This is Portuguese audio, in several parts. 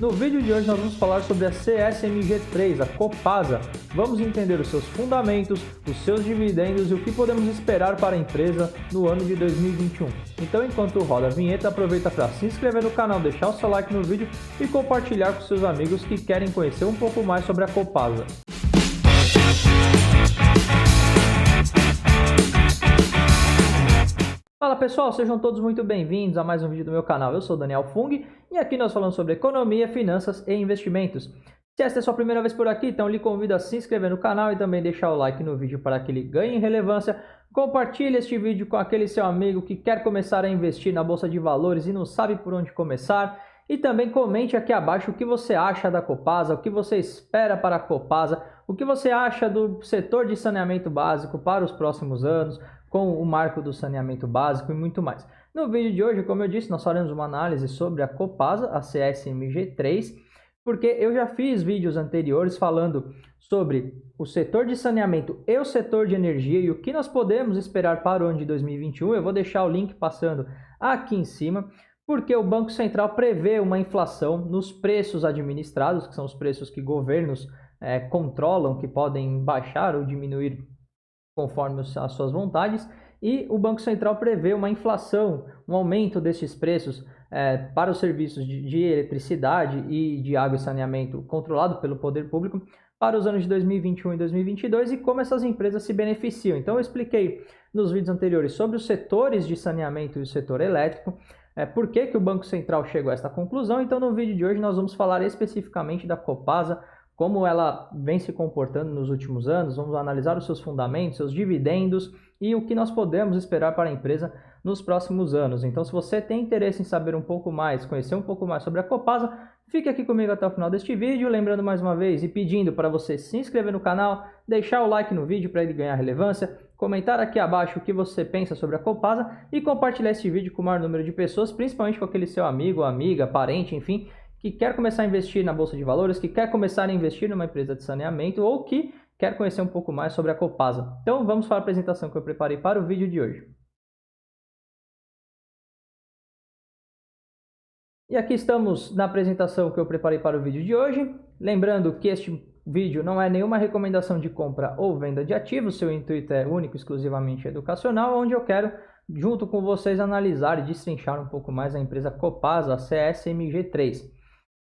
No vídeo de hoje nós vamos falar sobre a CSMG3, a Copasa. Vamos entender os seus fundamentos, os seus dividendos e o que podemos esperar para a empresa no ano de 2021. Então, enquanto roda a vinheta, aproveita para se inscrever no canal, deixar o seu like no vídeo e compartilhar com seus amigos que querem conhecer um pouco mais sobre a Copasa. Fala pessoal, sejam todos muito bem-vindos a mais um vídeo do meu canal. Eu sou Daniel Fung e aqui nós falamos sobre economia, finanças e investimentos. Se esta é a sua primeira vez por aqui, então lhe convido a se inscrever no canal e também deixar o like no vídeo para que ele ganhe relevância. Compartilhe este vídeo com aquele seu amigo que quer começar a investir na Bolsa de Valores e não sabe por onde começar. E também comente aqui abaixo o que você acha da Copasa, o que você espera para a Copasa, o que você acha do setor de saneamento básico para os próximos anos, com o marco do saneamento básico e muito mais. No vídeo de hoje, como eu disse, nós faremos uma análise sobre a Copasa, a CSMG3, porque eu já fiz vídeos anteriores falando sobre o setor de saneamento e o setor de energia e o que nós podemos esperar para o ano de 2021. Eu vou deixar o link passando aqui em cima, porque o Banco Central prevê uma inflação nos preços administrados, que são os preços que governos controlam, que podem baixar ou diminuir conforme as suas vontades, e o Banco Central prevê uma inflação, um aumento desses preços para os serviços de eletricidade e de água e saneamento controlado pelo poder público para os anos de 2021 e 2022 e como essas empresas se beneficiam. Então eu expliquei nos vídeos anteriores sobre os setores de saneamento e o setor elétrico, por que o Banco Central chegou a esta conclusão. Então no vídeo de hoje nós vamos falar especificamente da Copasa, como ela vem se comportando nos últimos anos, vamos analisar os seus fundamentos, seus dividendos e o que nós podemos esperar para a empresa nos próximos anos. Então, se você tem interesse em saber um pouco mais, conhecer um pouco mais sobre a Copasa, fique aqui comigo até o final deste vídeo. Lembrando mais uma vez e pedindo para você se inscrever no canal, deixar o like no vídeo para ele ganhar relevância, comentar aqui abaixo o que você pensa sobre a Copasa e compartilhar este vídeo com o maior número de pessoas, principalmente com aquele seu amigo, amiga, parente, enfim, que quer começar a investir na Bolsa de Valores, que quer começar a investir numa empresa de saneamento ou que quer conhecer um pouco mais sobre a Copasa. Então vamos para a apresentação que eu preparei para o vídeo de hoje. E aqui estamos na apresentação que eu preparei para o vídeo de hoje. Lembrando que este vídeo não é nenhuma recomendação de compra ou venda de ativos, seu intuito é único, exclusivamente educacional, onde eu quero, junto com vocês, analisar e destrinchar um pouco mais a empresa Copasa, a CSMG3.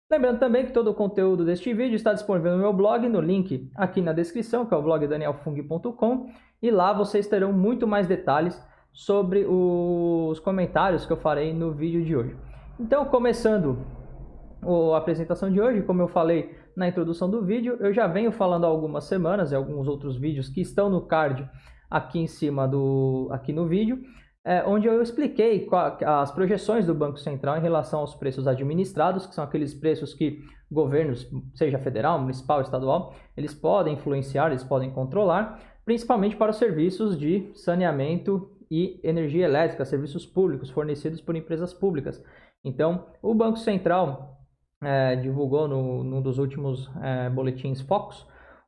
Lembrando também que todo o conteúdo deste vídeo está disponível no meu blog, no link aqui na descrição, que é o blog danielfung.com, e lá vocês terão muito mais detalhes sobre os comentários que eu farei no vídeo de hoje. Então, começando a apresentação de hoje, como eu falei na introdução do vídeo, eu já venho falando há algumas semanas e alguns outros vídeos que estão no card aqui em cima aqui no vídeo, onde eu expliquei as projeções do Banco Central em relação aos preços administrados, que são aqueles preços que governos, seja federal, municipal, estadual, eles podem influenciar, eles podem controlar, principalmente para os serviços de saneamento e energia elétrica, serviços públicos fornecidos por empresas públicas. Então, o Banco Central divulgou num dos últimos boletins Focus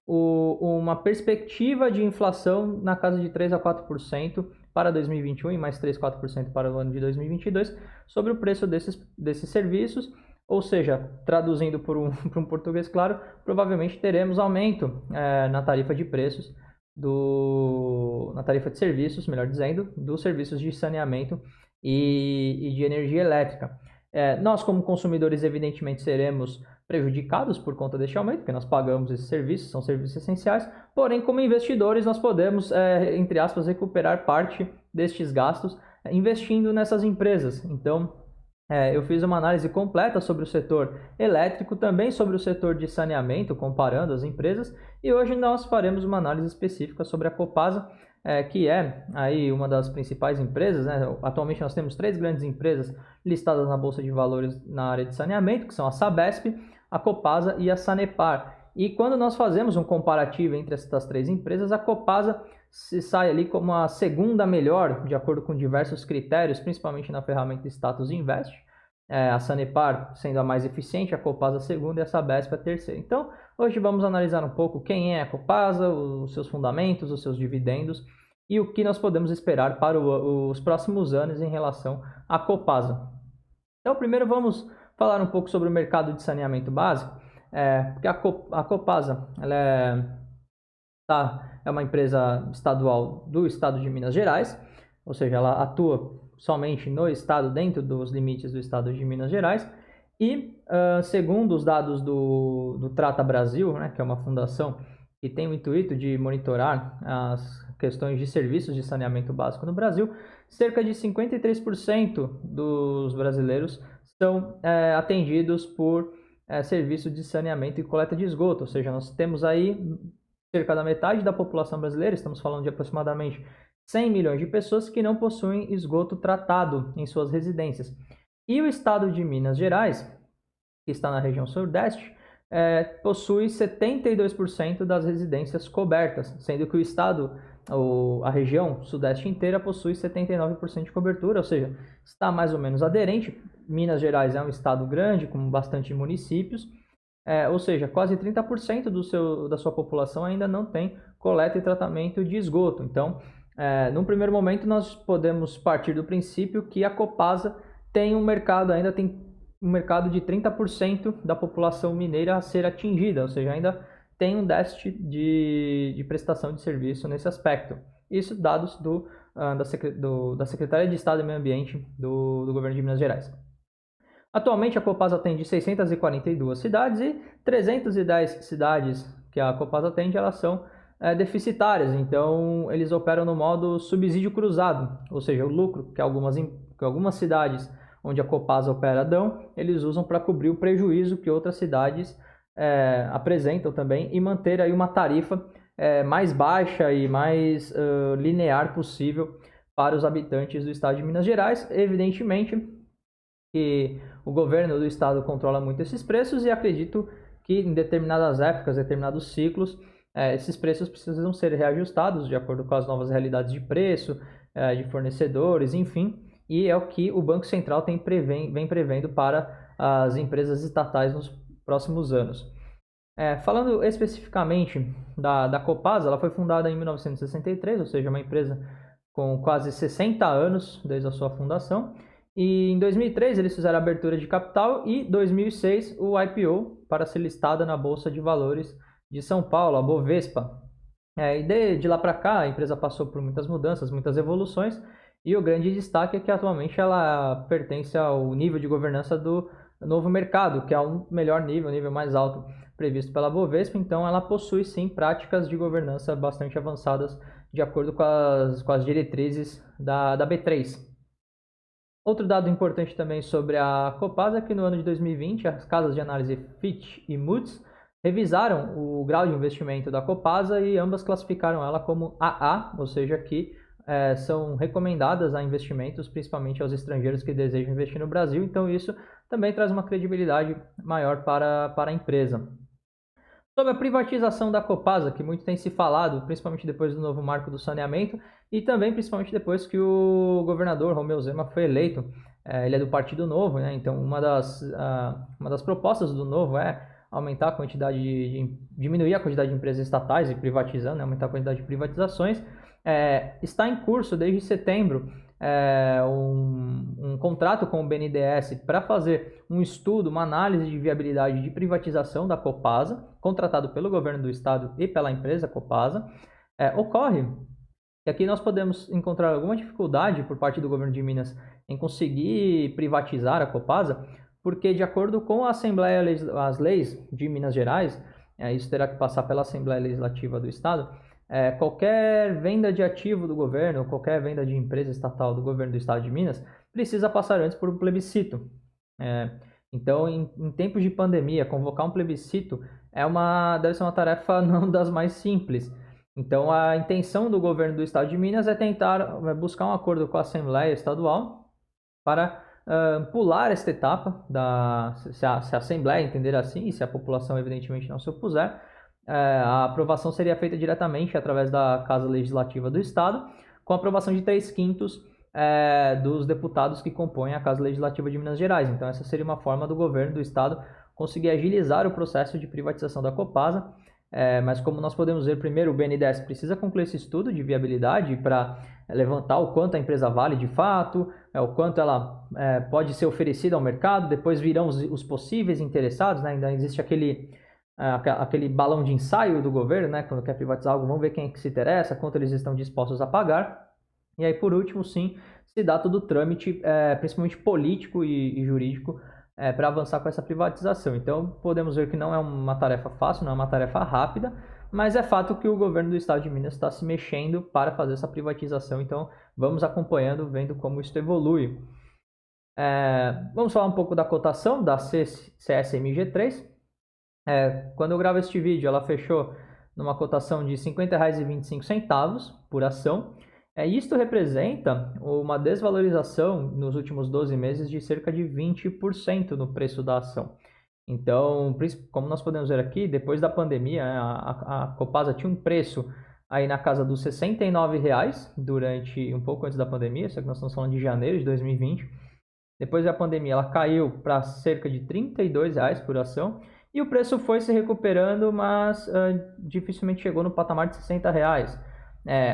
uma perspectiva de inflação na casa de 3 a 4% para 2021 e mais 3 a 4% para o ano de 2022 sobre o preço desses serviços, ou seja, traduzindo por um português claro, provavelmente teremos aumento na tarifa de preços, na tarifa de serviços, melhor dizendo, dos serviços de saneamento e de energia elétrica. Nós, como consumidores, evidentemente seremos prejudicados por conta deste aumento, porque nós pagamos esses serviços, são serviços essenciais, porém, como investidores, nós podemos, entre aspas, recuperar parte destes gastos investindo nessas empresas. Então, eu fiz uma análise completa sobre o setor elétrico, também sobre o setor de saneamento, comparando as empresas, e hoje nós faremos uma análise específica sobre a Copasa, que é aí uma das principais empresas, né? Atualmente nós temos 3 grandes empresas listadas na Bolsa de Valores na área de saneamento, que são a Sabesp, a Copasa e a Sanepar. E quando nós fazemos um comparativo entre essas 3 empresas, a Copasa se sai ali como a segunda melhor, de acordo com diversos critérios, principalmente na ferramenta Status Invest. A Sanepar sendo a mais eficiente, a Copasa a segunda e a Sabesp a terceira. Então, hoje vamos analisar um pouco quem é a Copasa, os seus fundamentos, os seus dividendos e o que nós podemos esperar para os próximos anos em relação à Copasa. Então, primeiro vamos falar um pouco sobre o mercado de saneamento básico, porque a Copasa ela é uma empresa estadual do estado de Minas Gerais, ou seja, ela atua somente no estado, dentro dos limites do estado de Minas Gerais, e segundo os dados do Trata Brasil, né, que é uma fundação que tem o intuito de monitorar as questões de serviços de saneamento básico no Brasil, cerca de 53% dos brasileiros são atendidos por serviço de saneamento e coleta de esgoto, ou seja, nós temos aí cerca da metade da população brasileira, estamos falando de aproximadamente 100 milhões de pessoas que não possuem esgoto tratado em suas residências. E o estado de Minas Gerais, que está na região sudeste, possui 72% das residências cobertas, sendo que o estado, a região sudeste inteira, possui 79% de cobertura, ou seja, está mais ou menos aderente. Minas Gerais é um estado grande, com bastante municípios, ou seja, quase 30% da sua população ainda não tem coleta e tratamento de esgoto. Então, num primeiro momento, nós podemos partir do princípio que a Copasa tem um mercado de 30% da população mineira a ser atingida, ou seja, ainda tem um déficit de prestação de serviço nesse aspecto. Isso dados da Secretaria de Estado do Meio Ambiente do Governo de Minas Gerais. Atualmente, a Copasa atende 642 cidades e 310 cidades que a Copasa atende, elas são deficitárias, então eles operam no modo subsídio cruzado, ou seja, o lucro que algumas cidades onde a Copasa opera dão, eles usam para cobrir o prejuízo que outras cidades apresentam também e manter aí uma tarifa mais baixa e mais linear possível para os habitantes do estado de Minas Gerais. Evidentemente que o governo do estado controla muito esses preços e acredito que em determinadas épocas, determinados ciclos, esses preços precisam ser reajustados de acordo com as novas realidades de preço, de fornecedores, enfim, e é o que o Banco Central vem prevendo para as empresas estatais nos próximos anos. Falando especificamente da Copasa, ela foi fundada em 1963, ou seja, uma empresa com quase 60 anos desde a sua fundação. E em 2003 eles fizeram a abertura de capital e em 2006 o IPO para ser listada na Bolsa de Valores de São Paulo, a Bovespa. E de lá para cá a empresa passou por muitas mudanças, muitas evoluções, e o grande destaque é que atualmente ela pertence ao nível de governança do novo mercado, que é o melhor nível, o nível mais alto previsto pela Bovespa. Então ela possui sim práticas de governança bastante avançadas de acordo com as diretrizes da B3. Outro dado importante também sobre a Copasa é que no ano de 2020 as casas de análise Fitch e Moody's revisaram o grau de investimento da Copasa e ambas classificaram ela como AA, ou seja, que são recomendadas a investimentos, principalmente aos estrangeiros que desejam investir no Brasil. Então isso também traz uma credibilidade maior para a empresa. Sobre a privatização da Copasa, que muito tem se falado, principalmente depois do novo marco do saneamento e também principalmente depois que o governador Romeu Zema foi eleito. Ele é do Partido Novo, né? Então uma das propostas do Novo é aumentar a quantidade diminuir a quantidade de empresas estatais e privatizando, né? Aumentar a quantidade de privatizações. Está em curso desde setembro um contrato com o BNDES para fazer um estudo, uma análise de viabilidade de privatização da Copasa, contratado pelo governo do estado e pela empresa Copasa. Ocorre que aqui nós podemos encontrar alguma dificuldade por parte do governo de Minas em conseguir privatizar a Copasa, porque de acordo com a Assembleia, as leis de Minas Gerais, isso terá que passar pela Assembleia Legislativa do estado, qualquer venda de ativo do governo, qualquer venda de empresa estatal do governo do estado de Minas, precisa passar antes por um plebiscito. Então, em tempos de pandemia, convocar um plebiscito deve ser uma tarefa não das mais simples. Então, a intenção do governo do estado de Minas é tentar buscar um acordo com a Assembleia Estadual para pular esta etapa, se a Assembleia entender assim, e se a população evidentemente não se opuser, a aprovação seria feita diretamente através da Casa Legislativa do Estado, com a aprovação de 3/5 dos deputados que compõem a Casa Legislativa de Minas Gerais. Então, essa seria uma forma do governo do Estado conseguir agilizar o processo de privatização da Copasa. Mas como nós podemos ver, primeiro o BNDES precisa concluir esse estudo de viabilidade para levantar o quanto a empresa vale de fato, o quanto ela pode ser oferecida ao mercado, depois virão os possíveis interessados, né? Ainda existe aquele balão de ensaio do governo, né? Quando quer privatizar algo, vamos ver quem é que se interessa, quanto eles estão dispostos a pagar. E aí, por último, sim, se dá todo o trâmite, principalmente político e jurídico, para avançar com essa privatização. Então, podemos ver que não é uma tarefa fácil, não é uma tarefa rápida, mas é fato que o governo do estado de Minas está se mexendo para fazer essa privatização. Então, vamos acompanhando, vendo como isso evolui. Vamos falar um pouco da cotação da CSMG3. Quando eu gravo este vídeo, ela fechou numa cotação de R$ 50,25 por ação. Isto representa uma desvalorização nos últimos 12 meses de cerca de 20% no preço da ação. Então, como nós podemos ver aqui, depois da pandemia, a Copasa tinha um preço aí na casa dos R$ 69,00 durante um pouco antes da pandemia, isso aqui nós estamos falando de janeiro de 2020. Depois da pandemia, ela caiu para cerca de R$ 32,00 por ação e o preço foi se recuperando, mas dificilmente chegou no patamar de R$ 60,00.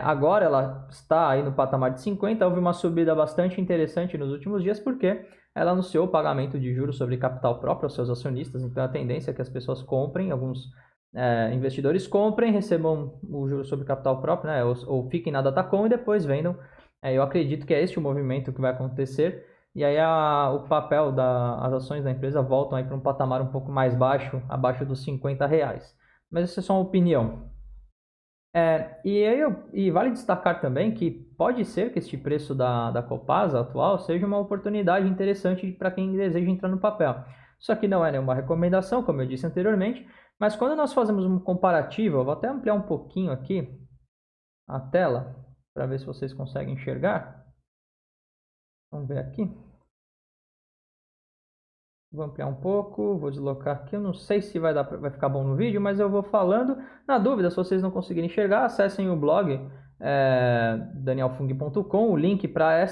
Agora ela está aí no patamar de 50, houve uma subida bastante interessante nos últimos dias, porque ela anunciou o pagamento de juros sobre capital próprio aos seus acionistas, então a tendência é que as pessoas comprem, alguns investidores comprem, recebam o juro sobre capital próprio, né, ou fiquem na Datacom e depois vendam. Eu acredito que é este o movimento que vai acontecer, e aí o papel das ações da empresa voltam aí para um patamar um pouco mais baixo, abaixo dos R$ 50,00. Mas isso é só uma opinião. E vale destacar também que pode ser que este preço da Copasa atual seja uma oportunidade interessante para quem deseja entrar no papel. Isso aqui não é nenhuma recomendação, como eu disse anteriormente, mas quando nós fazemos um comparativo, eu vou até ampliar um pouquinho aqui a tela, para ver se vocês conseguem enxergar. Vamos ver aqui. Vou ampliar um pouco, vou deslocar aqui. Eu não sei se vai ficar bom no vídeo, mas eu vou falando. Na dúvida, se vocês não conseguirem enxergar, acessem o blog danielfung.com. O link para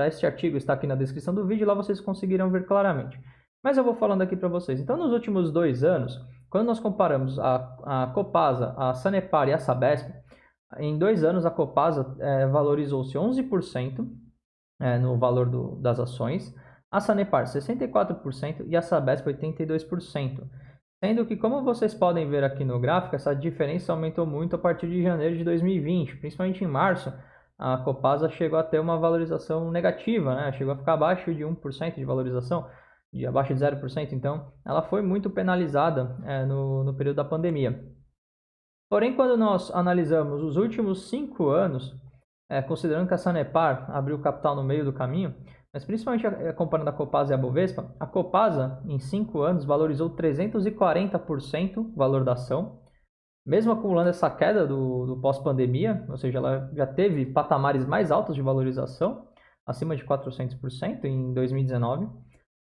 este artigo está aqui na descrição do vídeo, lá vocês conseguirão ver claramente. Mas eu vou falando aqui para vocês. Então, nos últimos 2 anos, quando nós comparamos a Copasa, a Sanepar e a Sabesp, em 2 anos a Copasa valorizou-se 11% no valor das ações, a Sanepar 64% e a Sabesp 82%. Sendo que, como vocês podem ver aqui no gráfico, essa diferença aumentou muito a partir de janeiro de 2020, principalmente em março. A Copasa chegou a ter uma valorização negativa, né? Chegou a ficar abaixo de 1% de valorização, abaixo de 0%, então ela foi muito penalizada no período da pandemia. Porém, quando nós analisamos os últimos 5 anos, considerando que a Sanepar abriu capital no meio do caminho, mas principalmente comparando a Copasa e a Bovespa, a Copasa em 5 anos valorizou 340% o valor da ação, mesmo acumulando essa queda do pós-pandemia, ou seja, ela já teve patamares mais altos de valorização, acima de 400% em 2019.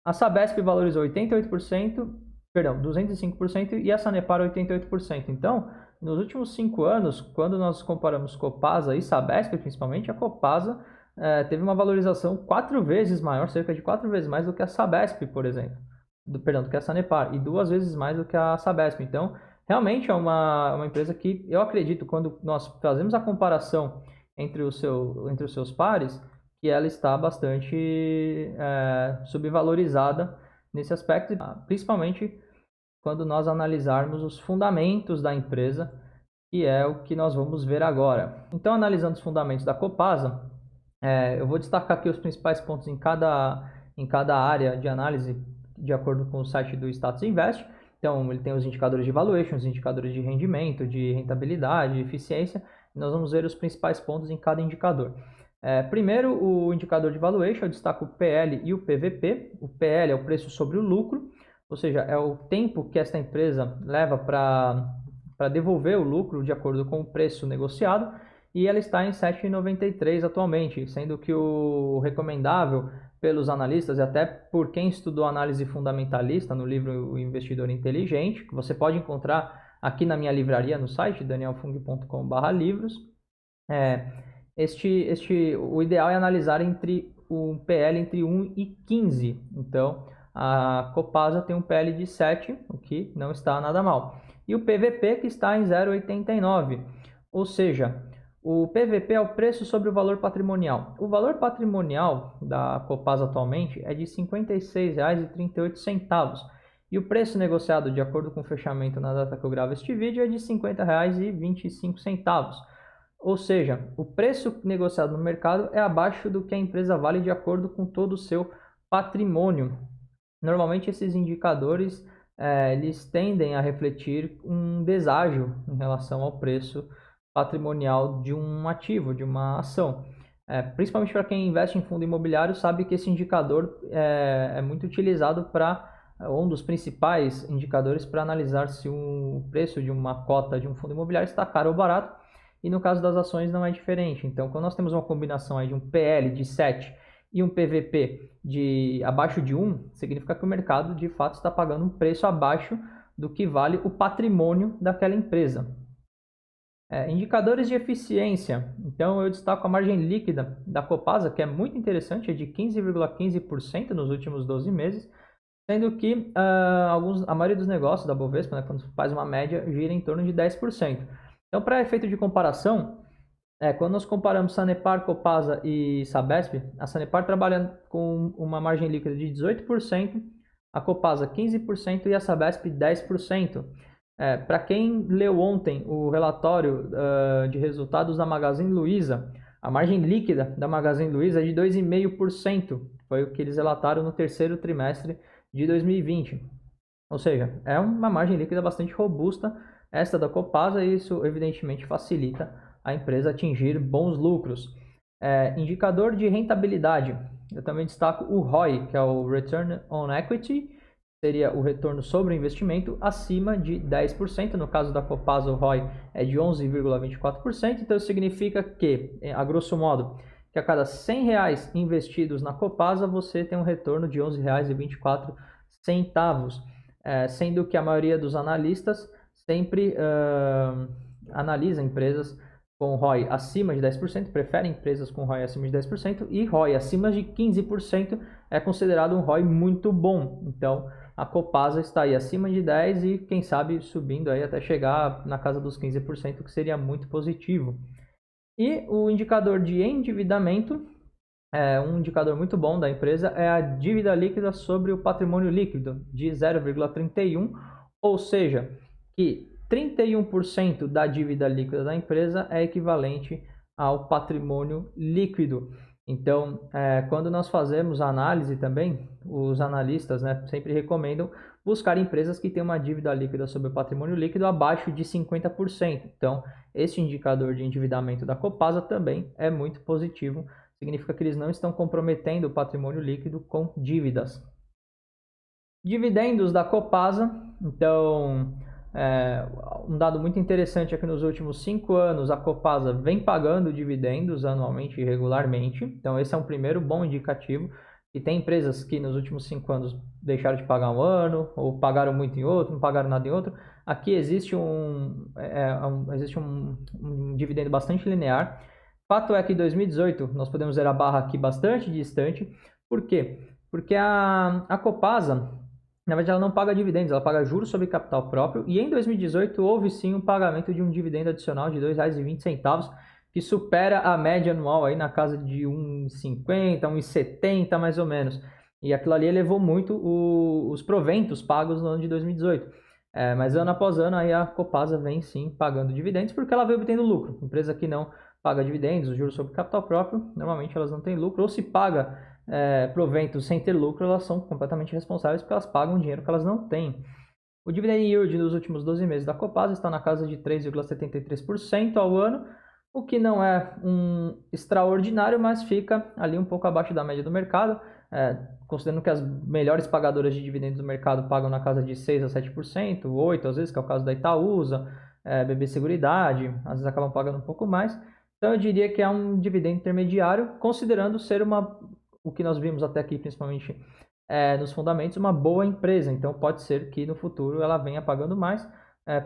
A Sabesp valorizou 205% e a Sanepar 88%. Então, nos últimos 5 anos, quando nós comparamos Copasa e Sabesp, principalmente, a Copasa teve uma valorização 4 vezes maior, cerca de 4 vezes mais do que a Sabesp, por exemplo. Do que a Sanepar, e 2 vezes mais do que a Sabesp. Então, realmente é uma empresa que eu acredito, quando nós fazemos a comparação entre os seus pares, que ela está bastante subvalorizada nesse aspecto, principalmente quando nós analisarmos os fundamentos da empresa, que é o que nós vamos ver agora. Então, analisando os fundamentos da Copasa, eu vou destacar aqui os principais pontos em cada área de análise, de acordo com o site do Status Invest. Então, ele tem os indicadores de valuation, os indicadores de rendimento, de rentabilidade, de eficiência. Nós vamos ver os principais pontos em cada indicador. Primeiro, o indicador de valuation, eu destaco o PL e o PVP. O PL é o preço sobre o lucro, ou seja, é o tempo que esta empresa leva para devolver o lucro de acordo com o preço negociado, e ela está em 7,93 atualmente, sendo que o recomendável pelos analistas e até por quem estudou análise fundamentalista no livro O Investidor Inteligente, que você pode encontrar aqui na minha livraria no site danielfung.com/livros, o ideal é analisar entre um PL entre 1 e 15. Então, a Copasa tem um PL de 7, o que não está nada mal. e o PVP que está em 0,89. Ou seja, o PVP é o preço sobre o valor patrimonial. O valor patrimonial da Copasa atualmente é de R$ 56,38 e o preço negociado de acordo com o fechamento na data que eu gravo este vídeo é de R$ 50,25. Ou seja, o preço negociado no mercado é abaixo do que a empresa vale de acordo com todo o seu patrimônio. Normalmente esses indicadores eles tendem a refletir um deságio em relação ao preço patrimonial de um ativo, de uma ação. Principalmente para quem investe em fundo imobiliário, sabe que esse indicador é muito utilizado para um dos principais indicadores para analisar se o preço de uma cota de um fundo imobiliário está caro ou barato, e no caso das ações não é diferente. Então, quando nós temos uma combinação aí de um PL de 7 e um PVP de abaixo de 1, significa que o mercado de fato está pagando um preço abaixo do que vale o patrimônio daquela empresa. Indicadores de eficiência. Então eu destaco a margem líquida da Copasa, que é muito interessante, é de 15,15% nos últimos 12 meses, sendo que a maioria dos negócios da Bovespa, né, quando faz uma média, gira em torno de 10%. Então, para efeito de comparação, quando nós comparamos Sanepar, Copasa e Sabesp, a Sanepar trabalha com uma margem líquida de 18%, a Copasa 15% e a Sabesp 10%. Para quem leu ontem o relatório de resultados da Magazine Luiza, a margem líquida da Magazine Luiza é de 2,5%. Foi o que eles relataram no terceiro trimestre de 2020. Ou seja, é uma margem líquida bastante robusta esta da Copasa, e isso evidentemente facilita a empresa atingir bons lucros. Indicador de rentabilidade. Eu também destaco o ROI, que é o Return on Equity, seria o retorno sobre o investimento acima de 10%. No caso da Copasa, o ROI é de 11,24%. Então, significa que, a grosso modo, que a cada R$100 investidos na Copasa, você tem um retorno de R$11,24, sendo que a maioria dos analistas sempre analisa empresas com ROI acima de 10%, preferem empresas com ROI acima de 10%, e ROI acima de 15% é considerado um ROI muito bom. Então, a Copasa está aí acima de 10% e, quem sabe, subindo aí até chegar na casa dos 15%, que seria muito positivo. E o indicador de endividamento, um indicador muito bom da empresa, é a dívida líquida sobre o patrimônio líquido, de 0,31, ou seja, que 31% da dívida líquida da empresa é equivalente ao patrimônio líquido. Então, quando nós fazemos a análise também, os analistas, né, sempre recomendam buscar empresas que têm uma dívida líquida sobre o patrimônio líquido abaixo de 50%. Então, esse indicador de endividamento da Copasa também é muito positivo. Significa que eles não estão comprometendo o patrimônio líquido com dívidas. Dividendos da Copasa. Então, um dado muito interessante é que nos últimos 5 anos a Copasa vem pagando dividendos anualmente e regularmente. Então, esse é um primeiro bom indicativo. E tem empresas que nos últimos 5 anos deixaram de pagar um ano, ou pagaram muito em outro, não pagaram nada em outro. Aqui existe um dividendo bastante linear. Fato é que em 2018 nós podemos ver a barra aqui bastante distante. Por quê? Porque a Copasa, na verdade, ela não paga dividendos, ela paga juros sobre capital próprio. E em 2018 houve sim um pagamento de um dividendo adicional de R$ 2,20, que supera a média anual aí na casa de 1,50, 1,70 mais ou menos. E aquilo ali elevou muito os proventos pagos no ano de 2018. Mas ano após ano aí a Copasa vem sim pagando dividendos, porque ela vem obtendo lucro. Empresa que não paga dividendos, os juros sobre capital próprio, normalmente elas não têm lucro, ou se paga proventos sem ter lucro, elas são completamente responsáveis porque elas pagam dinheiro que elas não têm. O dividend yield nos últimos 12 meses da Copasa está na casa de 3,73% ao ano, o que não é um extraordinário, mas fica ali um pouco abaixo da média do mercado, considerando que as melhores pagadoras de dividendos do mercado pagam na casa de 6% a 7%, 8% às vezes, que é o caso da Itaúsa, BB Seguridade, às vezes acabam pagando um pouco mais. Então eu diria que é um dividendo intermediário, considerando ser o que nós vimos até aqui, principalmente nos fundamentos, uma boa empresa. Então pode ser que no futuro ela venha pagando mais,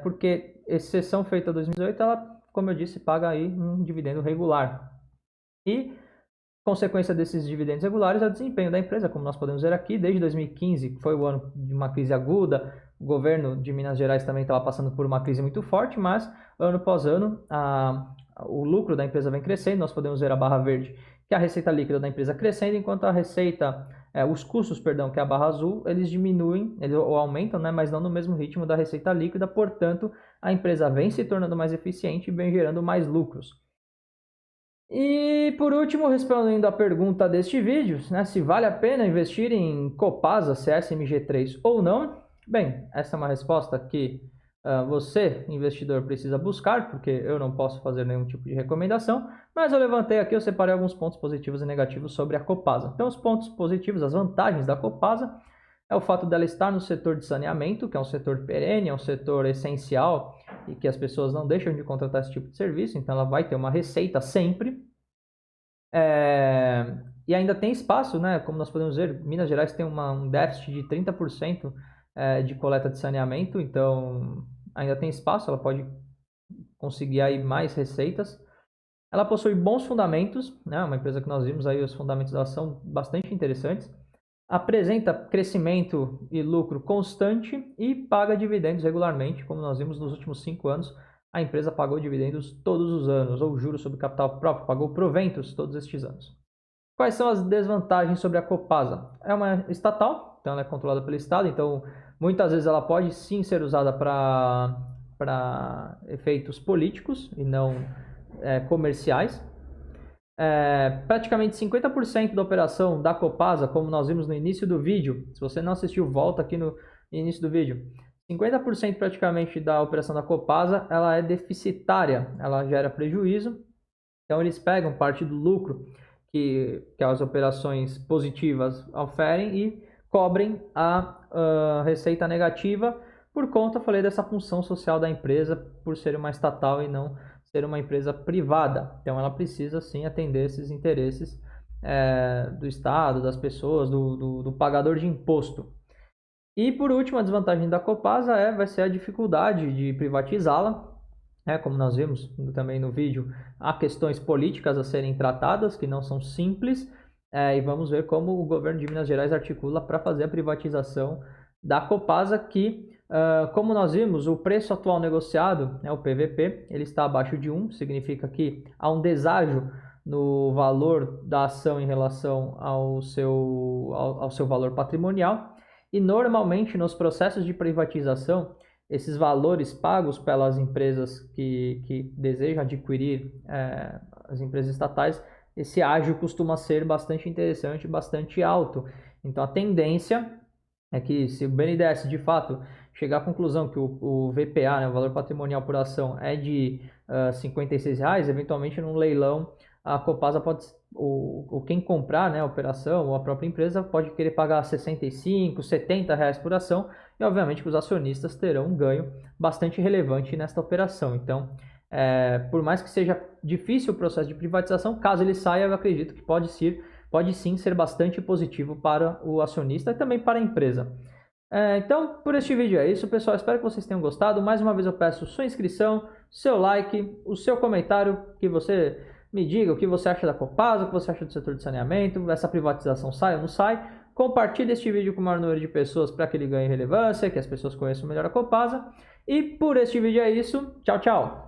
porque exceção feita em 2018, ela, como eu disse, paga aí um dividendo regular. E Consequência desses dividendos regulares é o desempenho da empresa, como nós podemos ver aqui, desde 2015, que foi o ano de uma crise aguda, o governo de Minas Gerais também estava passando por uma crise muito forte, mas ano após ano o lucro da empresa vem crescendo. Nós podemos ver a barra verde, que é a receita líquida da empresa crescendo, enquanto a receita, os custos, perdão, que é a barra azul, eles diminuem, ou aumentam, né, mas não no mesmo ritmo da receita líquida. Portanto, a empresa vem se tornando mais eficiente e vem gerando mais lucros. E por último, respondendo à pergunta deste vídeo, né, se vale a pena investir em Copasa CSMG3 ou não, bem, essa é uma resposta que você, investidor, precisa buscar, porque eu não posso fazer nenhum tipo de recomendação, mas eu levantei aqui, eu separei alguns pontos positivos e negativos sobre a Copasa. Então, os pontos positivos, as vantagens da Copasa, é o fato dela estar no setor de saneamento, que é um setor perene, é um setor essencial e que as pessoas não deixam de contratar esse tipo de serviço, então ela vai ter uma receita sempre. E ainda tem espaço, né? Como nós podemos ver, Minas Gerais tem um déficit de 30% de coleta de saneamento, então ainda tem espaço, ela pode conseguir aí mais receitas. Ela possui bons fundamentos, né? Uma empresa que nós vimos aí, os fundamentos dela são bastante interessantes. Apresenta crescimento e lucro constante e paga dividendos regularmente, como nós vimos nos últimos 5 anos. A empresa pagou dividendos todos os anos, ou juros sobre capital próprio, pagou proventos todos estes anos. Quais são as desvantagens sobre a Copasa? É uma estatal, então ela é controlada pelo Estado, então muitas vezes ela pode sim ser usada para efeitos políticos e não comerciais. Praticamente 50% da operação da Copasa, como nós vimos no início do vídeo, se você não assistiu, volta aqui no início do vídeo, 50% praticamente da operação da Copasa, ela é deficitária, ela gera prejuízo, então eles pegam parte do lucro que as operações positivas oferem e cobrem a receita negativa por conta, falei, dessa função social da empresa, por ser uma estatal e não ser uma empresa privada. Então ela precisa sim atender esses interesses do Estado, das pessoas, do pagador de imposto. E por último, a desvantagem da Copasa vai ser a dificuldade de privatizá-la. Como nós vimos também no vídeo, há questões políticas a serem tratadas que não são simples, e vamos ver como o governo de Minas Gerais articula para fazer a privatização da Copasa, que, como nós vimos, o preço atual negociado, o PVP, ele está abaixo de 1, significa que há um deságio no valor da ação em relação ao seu valor patrimonial, e normalmente nos processos de privatização, esses valores pagos pelas empresas que desejam adquirir as empresas estatais, esse ágio costuma ser bastante interessante, bastante alto. Então a tendência é que, se o BNDES de fato chegar à conclusão que o VPA, né, o valor patrimonial por ação, é de R$56, eventualmente num leilão a Copasa pode, quem comprar, né, a operação ou a própria empresa pode querer pagar R$65, R$70 por ação, e obviamente que os acionistas terão um ganho bastante relevante nesta operação. Então, por mais que seja difícil o processo de privatização, caso ele saia, eu acredito que pode sim ser bastante positivo para o acionista e também para a empresa. Então, por este vídeo é isso, pessoal. Espero que vocês tenham gostado. Mais uma vez eu peço sua inscrição, seu like, o seu comentário, que você me diga o que você acha da Copasa, o que você acha do setor de saneamento, essa privatização sai ou não sai. Compartilhe este vídeo com o maior número de pessoas para que ele ganhe relevância, que as pessoas conheçam melhor a Copasa. E por este vídeo é isso. Tchau, tchau!